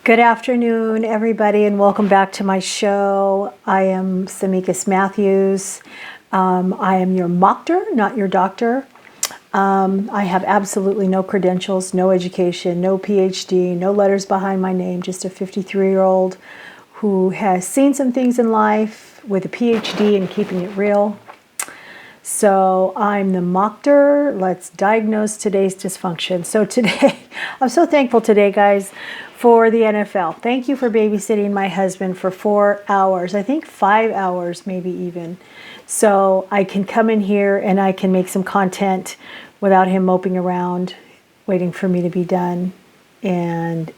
Good afternoon, everybody, and welcome back to my show. I am Samikis Matthews. I am your doctor, not your doctor. I have absolutely no credentials, no education, no PhD, no letters behind my name, just a 53-year-old who has seen some things in life with a PhD in keeping it real. So I'm the doctor. Let's diagnose today's dysfunction. So today, I'm so thankful today, guys, for the NFL. Thank you for babysitting my husband for 4 hours. I think 5 hours, maybe even. So I can come in here and I can make some content without him moping around, waiting for me to be done and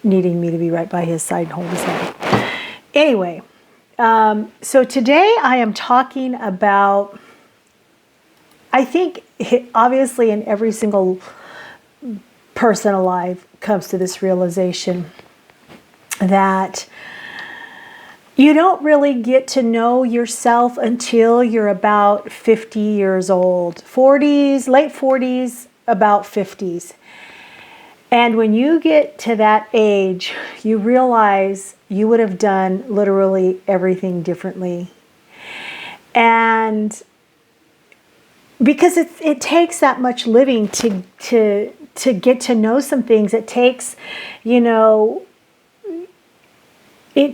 needing me to be right by his side and hold his hand. Anyway, so today I am talking about, I think obviously in every single person alive comes to this realization that you don't really get to know yourself until you're about 50 years old, 40s, late 40s, about 50s. And when you get to that age, you realize you would have done literally everything differently. And because it takes that much living to get to know some things. It takes, it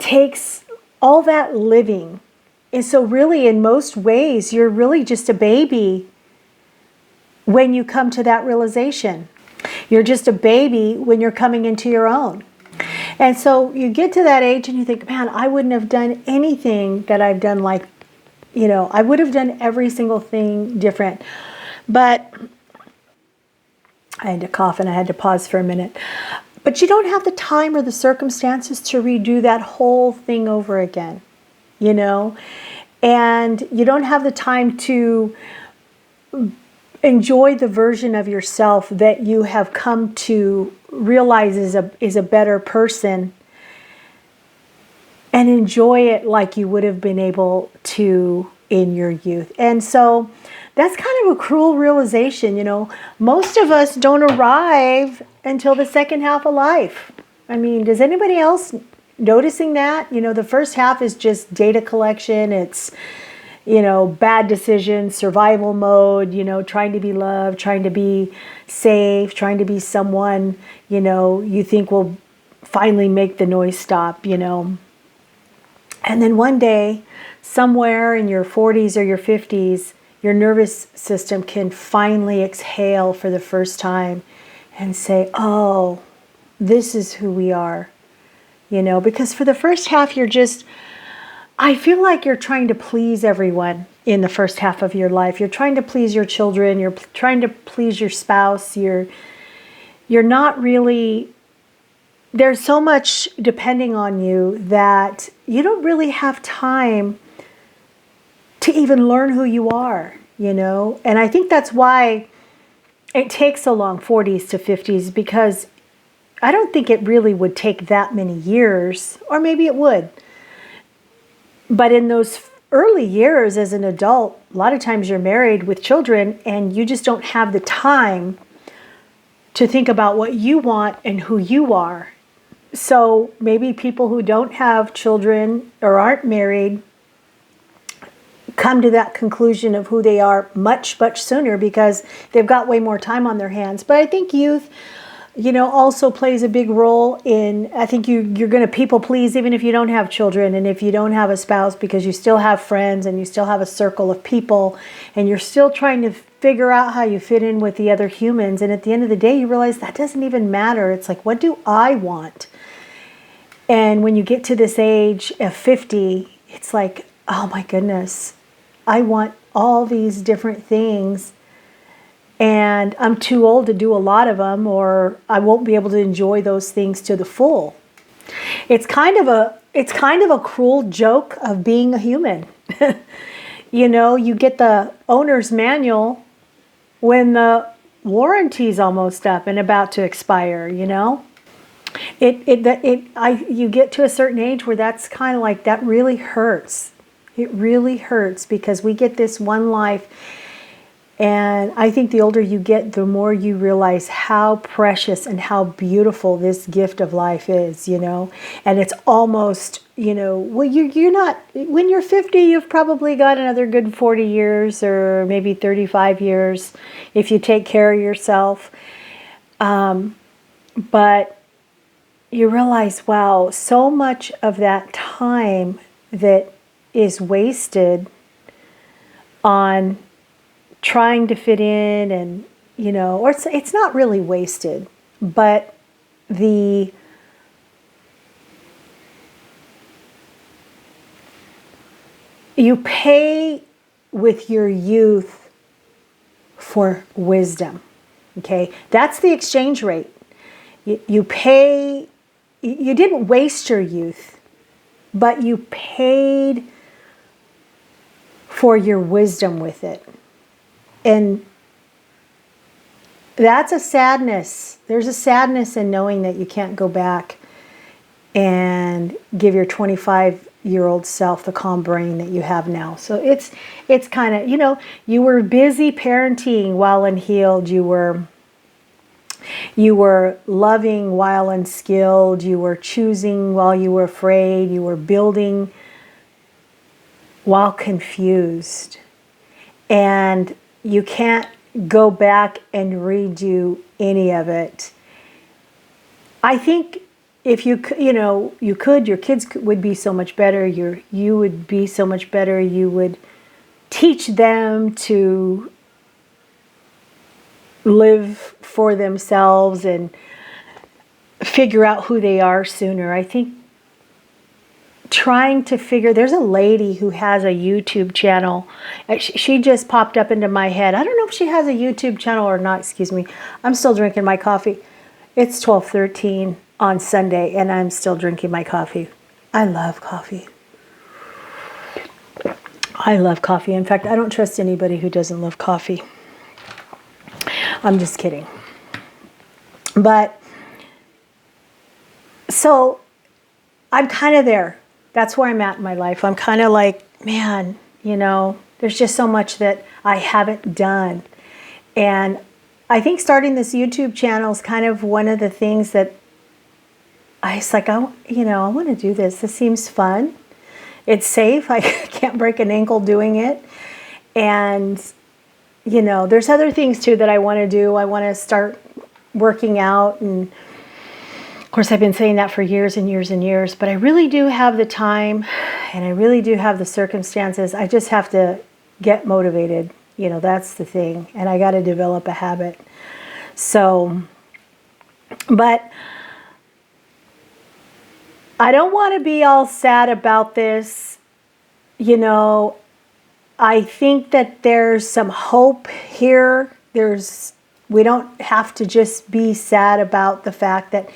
takes all that living. And so really, in most ways, you're really just a baby when you come to that realization. You're just a baby when you're coming into your own. And so you get to that age and you think, man, I wouldn't have done anything that I've done I would have done every single thing different. But I had to cough and I had to pause for a minute. But you don't have the time or the circumstances to redo that whole thing over again, And you don't have the time to enjoy the version of yourself that you have come to realize is a better person and enjoy it like you would have been able to in your youth. And so that's kind of a cruel realization, Most of us don't arrive until the second half of life. I mean, does anybody else noticing that? The first half is just data collection. It's, bad decisions, survival mode, trying to be loved, trying to be safe, trying to be someone, you think will finally make the noise stop, And then one day, somewhere in your 40s or your 50s, your nervous system can finally exhale for the first time and say, oh, this is who we are, because for the first half, I feel like you're trying to please everyone in the first half of your life. You're trying to please your children. You're trying to please your spouse. You're not really, there's so much depending on you that you don't really have time to even learn who you are, And I think that's why it takes so long, 40s to 50s, because I don't think it really would take that many years, or maybe it would. But in those early years as an adult, a lot of times you're married with children and you just don't have the time to think about what you want and who you are. So maybe people who don't have children or aren't married come to that conclusion of who they are much, much sooner because they've got way more time on their hands. But I think youth, also plays a big role in, I think you're going to people please even if you don't have children and if you don't have a spouse, because you still have friends and you still have a circle of people and you're still trying to figure out how you fit in with the other humans. And at the end of the day, you realize that doesn't even matter. It's like, what do I want? And when you get to this age of 50, it's like, oh my goodness, I want all these different things and I'm too old to do a lot of them, or I won't be able to enjoy those things to the full. It's kind of a cruel joke of being a human. You get the owner's manual when the warranty's almost up and about to expire, You get to a certain age where that's kind of like, that really hurts. It really hurts because we get this one life And I think the older you get, the more you realize how precious and how beautiful this gift of life is, And it's almost, well, you're not, when you're 50, you've probably got another good 40 years or maybe 35 years if you take care of yourself. But you realize, wow, so much of that time that is wasted on trying to fit in, and or it's not really wasted, but you pay with your youth for wisdom. Okay, that's the exchange rate. You pay. You didn't waste your youth, but you paid for your wisdom with it. And that's a sadness. There's a sadness in knowing that you can't go back and give your 25-year-old self the calm brain that you have now. So it's kind of, you were busy parenting while unhealed. You were loving while unskilled. You were choosing while you were afraid. You were building while confused. And you can't go back and redo any of it. I think if you could, your kids would be so much better. You would be so much better. You would teach them to live for themselves and figure out who they are sooner. I think there's a lady who has a YouTube channel. She just popped up into my head. I don't know if she has a YouTube channel or not. Excuse me. I'm still drinking my coffee. It's 12:13 on Sunday and I'm still drinking my coffee. I love coffee. I love coffee. In fact, I don't trust anybody who doesn't love coffee. I'm just kidding. But so I'm kind of there. That's where I'm at in my life. I'm kind of like, man, there's just so much that I haven't done. And I think starting this YouTube channel is kind of one of the things that I want to do this. This seems fun. It's safe. I can't break an ankle doing it. And, there's other things too that I want to do. I want to start working out, and of course, I've been saying that for years and years and years, but I really do have the time and I really do have the circumstances. I just have to get motivated. That's the thing. And I got to develop a habit. So, but I don't want to be all sad about this. I think that there's some hope here. We don't have to just be sad about the fact that,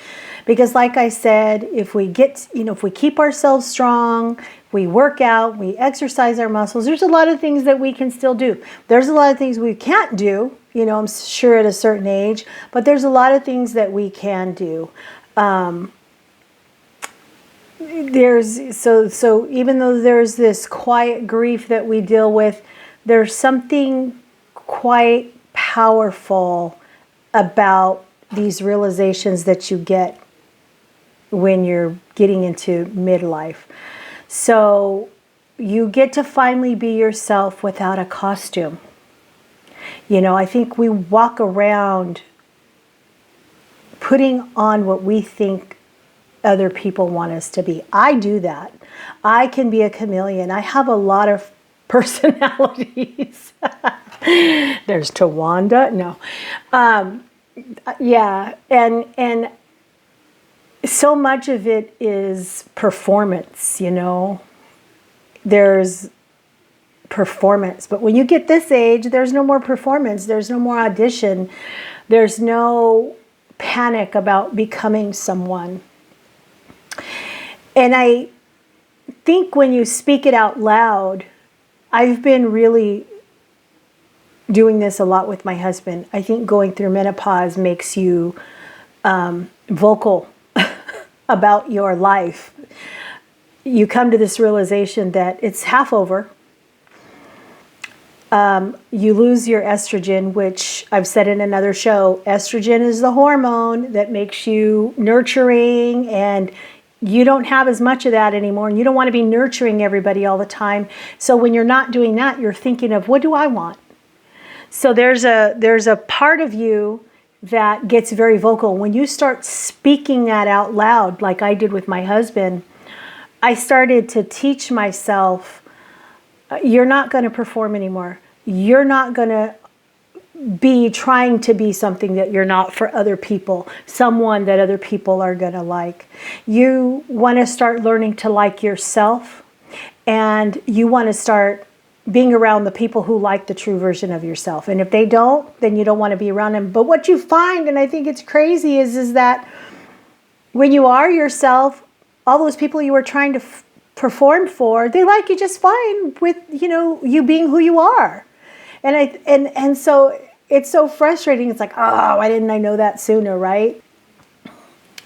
because like I said, if we keep ourselves strong, we work out, we exercise our muscles, there's a lot of things that we can still do. There's a lot of things we can't do, I'm sure at a certain age, but there's a lot of things that we can do. So even though there's this quiet grief that we deal with, there's something quite powerful about these realizations that you get when you're getting into midlife. So you get to finally be yourself without a costume. I think we walk around putting on what we think other people want us to be. I do that. I can be a chameleon. I have a lot of personalities. There's Tawanda. No. Yeah. And so much of it is performance, There's performance. But when you get this age, there's no more performance. There's no more audition. There's no panic about becoming someone. And I think when you speak it out loud, I've been really doing this a lot with my husband. I think going through menopause makes you vocal about your life. You come to this realization that it's half over. You lose your estrogen, which I've said in another show. Estrogen is the hormone that makes you nurturing, and you don't have as much of that anymore, and you don't want to be nurturing everybody all the time. So when you're not doing that, you're thinking of, what do I want? So there's a part of you that gets very vocal. When you start speaking that out loud, like I did with my husband, I started to teach myself, you're not going to perform anymore. You're not going to be trying to be something that you're not for other people, someone that other people are going to like. You want to start learning to like yourself, and you want to start being around the people who like the true version of yourself. And if they don't, then you don't want to be around them. But what you find, and I think it's crazy, is that when you are yourself, all those people you were trying to perform for, they like you just fine with, you being who you are. And so it's so frustrating. It's like, oh, why didn't I know that sooner, right?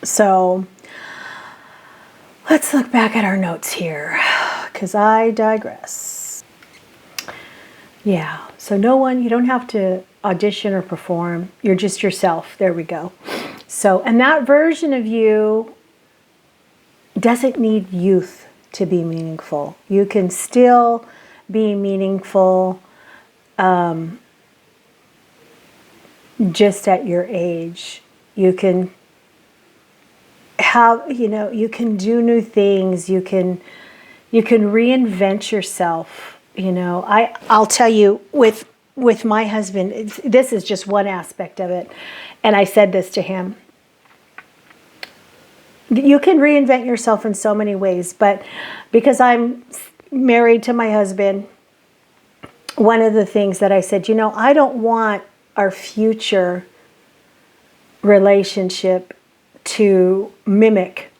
So let's look back at our notes here, because I digress. Yeah, so you don't have to audition or perform. You're just yourself. There we go. So, and that version of you doesn't need youth to be meaningful. You can still be meaningful just at your age. You can you can do new things. You can reinvent yourself. I'll tell you, with my husband, this is just one aspect of it. And I said this to him. You can reinvent yourself in so many ways, but because I'm married to my husband, one of the things that I said, I don't want our future relationship to mimic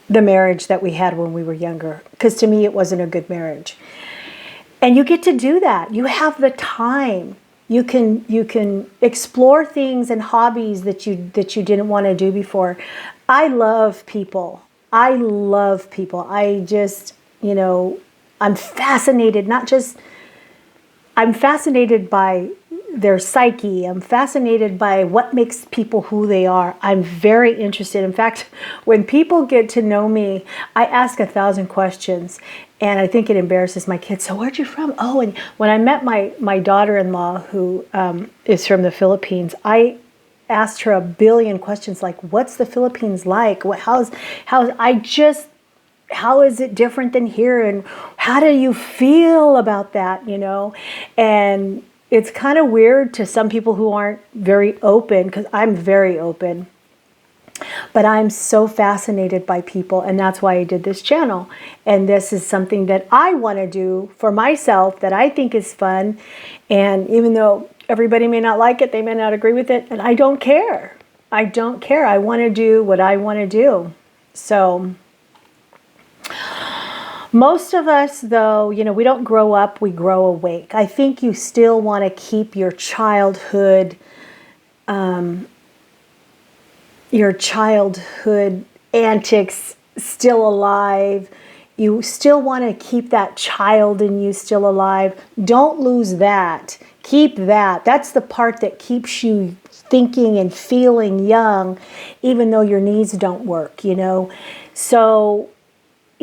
the marriage that we had when we were younger, because to me it wasn't a good marriage. And you get to do that. You have the time. You can explore things and hobbies that you didn't want to do before. I love people. I just, I'm fascinated, I'm fascinated by their psyche. I'm fascinated by what makes people who they are. I'm very interested. In fact, when people get to know me, I ask 1,000 questions, and I think it embarrasses my kids. So where'd you from? Oh, and when I met my daughter-in-law, who is from the Philippines, I asked her 1 billion questions, like, what's the Philippines like? How is it different than here? And how do you feel about that, And it's kind of weird to some people who aren't very open, because I'm very open. But I'm so fascinated by people, and that's why I did this channel. And this is something that I want to do for myself that I think is fun. And even though everybody may not like it, they may not agree with it, and I don't care. I don't care. I want to do what I want to do. So most of us, though, we don't grow up, we grow awake. I think you still want to keep your childhood antics still alive. You still want to keep that child in you still alive. Don't lose that. Keep that. That's the part that keeps you thinking and feeling young, even though your knees don't work, So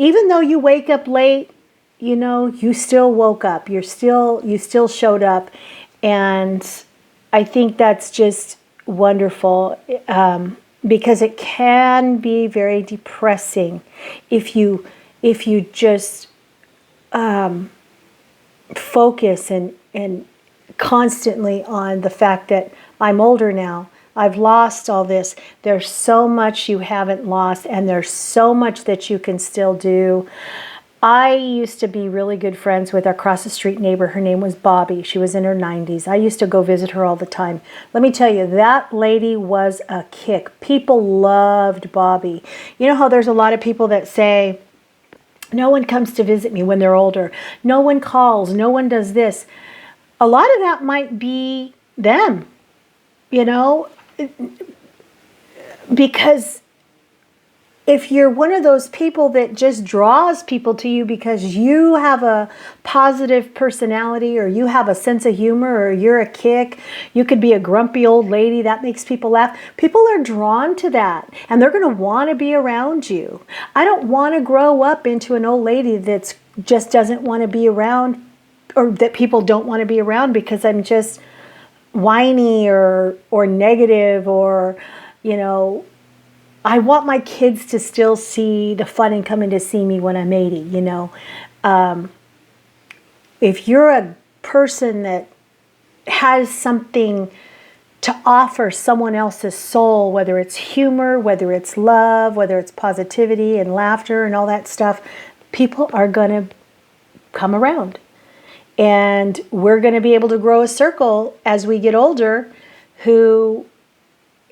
even though you wake up late, you still woke up. You still showed up. And I think that's just wonderful, because it can be very depressing if you just focus and constantly on the fact that I'm older now. I've lost all this. There's so much you haven't lost, and there's so much that you can still do. I used to be really good friends with our across the street neighbor. Her name was Bobby. She was in her 90s. I used to go visit her all the time. Let me tell you, that lady was a kick. People loved Bobby. You know how there's a lot of people that say, no one comes to visit me when they're older. No one calls. No one does this. A lot of that might be them, because if you're one of those people that just draws people to you because you have a positive personality, or you have a sense of humor, or you're a kick, you could be a grumpy old lady that makes people laugh. People are drawn to that, and they're going to want to be around you. I don't want to grow up into an old lady that's just doesn't want to be around, or that people don't want to be around because I'm just whiny or negative, or, you know, I want my kids to still see the fun in coming to see me when I'm 80, you know. If you're a person that has something to offer someone else's soul, whether it's humor, whether it's love, whether it's positivity and laughter and all that stuff, people are going to come around. And we're going to be able to grow a circle as we get older who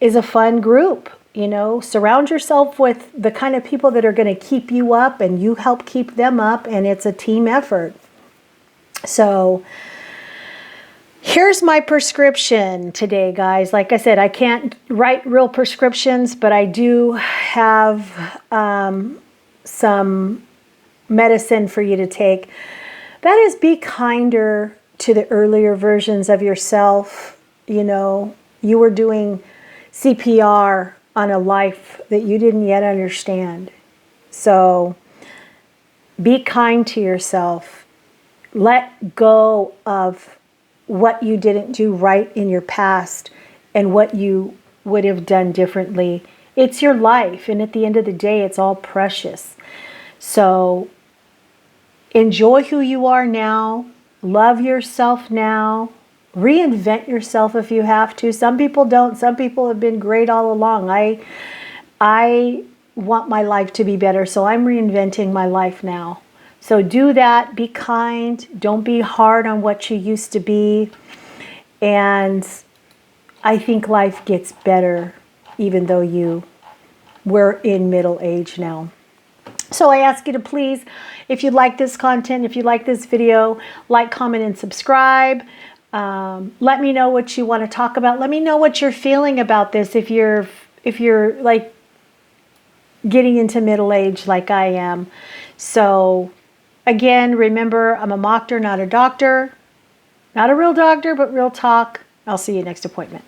is a fun group. You know, surround yourself with the kind of people that are going to keep you up, and you help keep them up, and it's a team effort. So here's my prescription today, guys. Like I said, I can't write real prescriptions, but I do have some medicine for you to take. That is, be kinder to the earlier versions of yourself. You know, you were doing CPR on a life that you didn't yet understand. So be kind to yourself. Let go of what you didn't do right in your past and what you would have done differently. It's your life, and at the end of the day, it's all precious. So enjoy who you are now. Love yourself now. Reinvent yourself if you have to. Some people don't. Some people have been great all along. I want my life to be better, so I'm reinventing my life now. So do that. Be kind. Don't be hard on what you used to be. And I think life gets better even though we're in middle age now. So I ask you to please, if you like this content, if you like this video, like, comment, and subscribe. Let me know what you want to talk about. Let me know what you're feeling about this. If you're like getting into middle age like I am. So again, remember, I'm a mockter, not a doctor. Not a real doctor, but real talk. I'll see you next appointment.